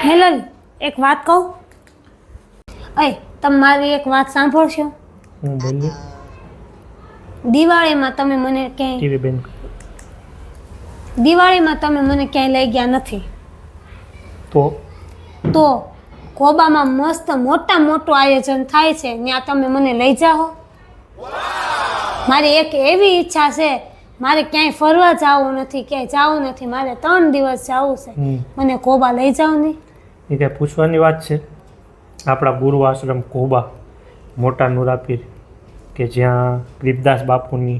Hello, એક વાત કહું? તમે મારી એક વાત સાંભળશો? હું બોલી દિવાળીમાં તમે મને ટીવી બેન ક્યાંય લઈ ગયા નથી. તો કોબામાં મસ્ત મોટું આયોજન થાય છે, ત્યાં તમે મને લઈ જાઓ. મારી એક એવી ઈચ્છા છે, મારે ક્યાંય ફરવા જવું નથી, મારે 3 દિવસ જવું છે. મને કોબા લઈ જાઓ ને. એ કઈ પૂછવાની વાત છે? આપણા ગુરુ આશ્રમ કોબા મોટા નુરાપીર કે જ્યાં ગરીબદાસ બાપુની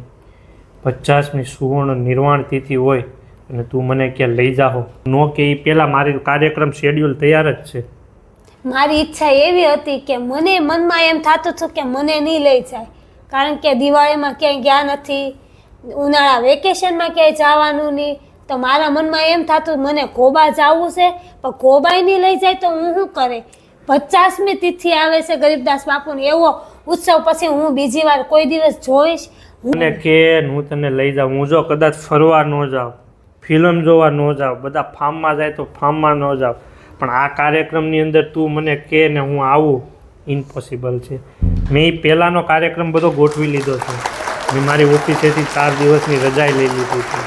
50મી સુવર્ણ નિર્વાણ તિથિ હોય અને તું મને ક્યાં લઈ જાઓ નો કે એ પહેલાં મારી કાર્યક્રમ શેડ્યુલ તૈયાર જ છે. મારી ઈચ્છા એવી હતી કે મને મનમાં એમ થતું હતું કે મને નહીં લઈ જાય, કારણ કે દિવાળીમાં ક્યાંય ગયા નથી, ઉનાળા વેકેશનમાં ક્યાંય જવાનું નહીં. તો મારા મનમાં એમ થતું મને કોબા જવું છે, પણ કોબાય નહીં લઈ જાય તો હું શું કરે? 50મી તિથિ આવે છે ગરીબદાસ બાપુની, એવો ઉત્સવ પછી હું બીજી વાર કોઈ દિવસ જોઈશ? મને કે હું તને લઈ જાઉં. હું જો કદાચ ફરવા ન જાઉં, ફિલ્મ જોવા ન જાઉં, બધા ફાર્મમાં જાય તો ફાર્મમાં ન જાઉં, પણ આ કાર્યક્રમની અંદર તું મને કે ને હું આવું, ઇમ્પોસિબલ છે. મેં પહેલાંનો કાર્યક્રમ બધો ગોઠવી લીધો છે. મેં મારી ઓફિસેથી 4 દિવસની રજા લઈ લીધી છે.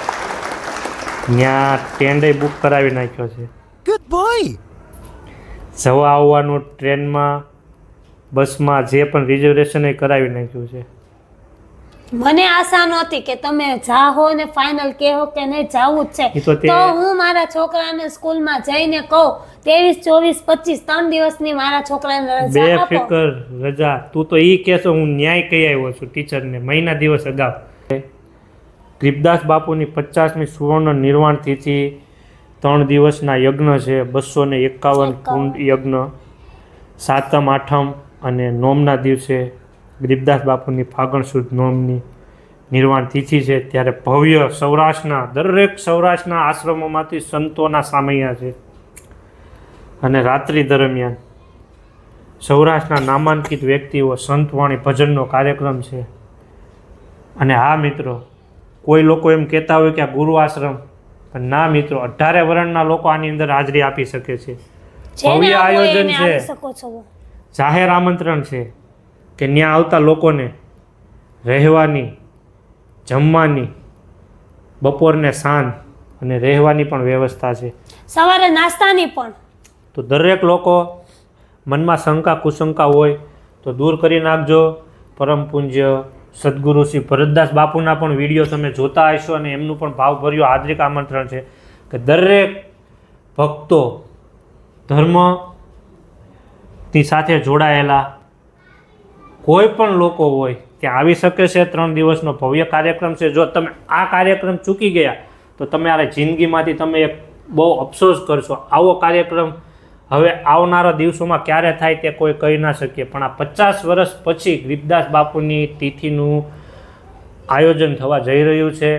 ત્યાં ટેન્ડે બુક કરાવી નાખ્યો છે. Good boy. જવા આવવાનું ટ્રેનમાં, બસમાં જે પણ રિઝર્વેશન એ કરાવી નાખ્યું છે. મને આશા નહોતી કે તમે જાઓ ને ફાઇનલ કહો કે નહીં જાવું જ છે. તો હું મારા છોકરાને સ્કૂલમાં જઈને કહું 23, 24, 25 3 દિવસની મારા છોકરાને રજા આપો. બેફિકર રજા. તું તો એ કહેશો હું ન્યાય કહી આવ્યો છું ટીચરને મહિના દિવસ અગાઉ. ગરીબદાસ બાપુની 50મી સુવર્ણ નિર્વાણ તિથિ 3 દિવસના યજ્ઞ છે. 251 કુંડ યજ્ઞ. 7મ 8મ અને 9મના દિવસે ગરીબદાસ બાપુની ફાગણ સુદ 9મની નિર્વાણ તિથિ છે. ત્યારે ભવ્ય સૌરાષ્ટ્રના આશ્રમોમાંથી સંતોના સામૈયા છે. અને રાત્રિ દરમિયાન સૌરાષ્ટ્રના નામાંકિત વ્યક્તિઓ સંતવાણી ભજનનો કાર્યક્રમ છે. અને હા મિત્રો, કોઈ લોકો એમ કહેતા હોય કે આ ગુરુ આશ્રમ, પણ ના મિત્રો, 18 વર્ણના લોકો આની અંદર હાજરી આપી શકે છે. ભવ્ય આયોજન છે, જાહેર આમંત્રણ છે કે ત્યાં આવતા લોકોને રહેવાની, જમવાની, બપોરને સાંજ અને રહેવાની પણ વ્યવસ્થા છે. સવારે નાસ્તાની પણ. તો દરેક લોકો મનમાં શંકા કુશંકા હોય તો દૂર કરી નાખજો. પરમ પૂજ્ય સદગુરુ શ્રી ભરતદાસ બાપુના પણ વિડીયો તમે જોતા હશો અને એમનું પણ ભાવભર્યું હાર્દિક આમંત્રણ છે કે દરેક ભક્તો ધર્મની સાથે જોડાયેલા કોઈ પણ લોકો હોય ત્યાં આવી શકે છે. 3 દિવસનો ભવ્ય કાર્યક્રમ છે. જો તમે આ કાર્યક્રમ ચૂકી ગયા તો તમારા જિંદગીમાંથી તમે એક બહુ અફસોસ કરશો. આવો કાર્યક્રમ હવે આવનારા દિવસોમાં ક્યારે થાય તે કોઈ કહી ના શકીએ, પણ આ 50 વર્ષ પછી ગરીબદાસ બાપુની તિથિનું આયોજન થવા જઈ રહ્યું છે.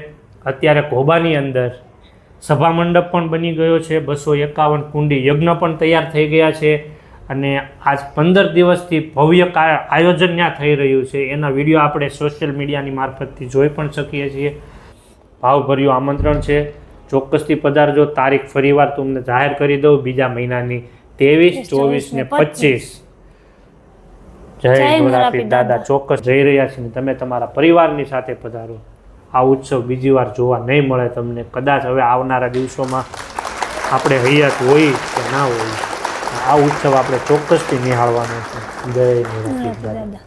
અત્યારે કોબાની અંદર સભા મંડપ પણ બની ગયો છે. 251 કુંડી યજ્ઞ પણ તૈયાર થઈ ગયા છે. અને આજ 15 દિવસથી ભવ્ય આયોજન ત્યાં થઈ રહ્યું છે. એના વિડીયો આપણે સોશિયલ મીડિયાની મારફતથી જોઈ પણ શકીએ છીએ. ભાવભર્યું આમંત્રણ છે, ચોક્કસથી પધારજો. તારીખ ફરીવાર તમને જાહેર કરી દઉં, બીજા મહિનાની 23, 24 ને 25. જય મોરાપીર દાદા. ચોક્કસ જઈ રહ્યા છીએ. તમે તમારા પરિવારની સાથે પધારો. આ ઉત્સવ બીજી વાર જોવા નહીં મળે તમને. કદાચ હવે આવનારા દિવસોમાં આપણે હૈયાત હોય કે ના હોય, આ ઉત્સવ આપણે ચોક્કસથી નિહાળવાનો છે. જય મોરાપીર દાદા.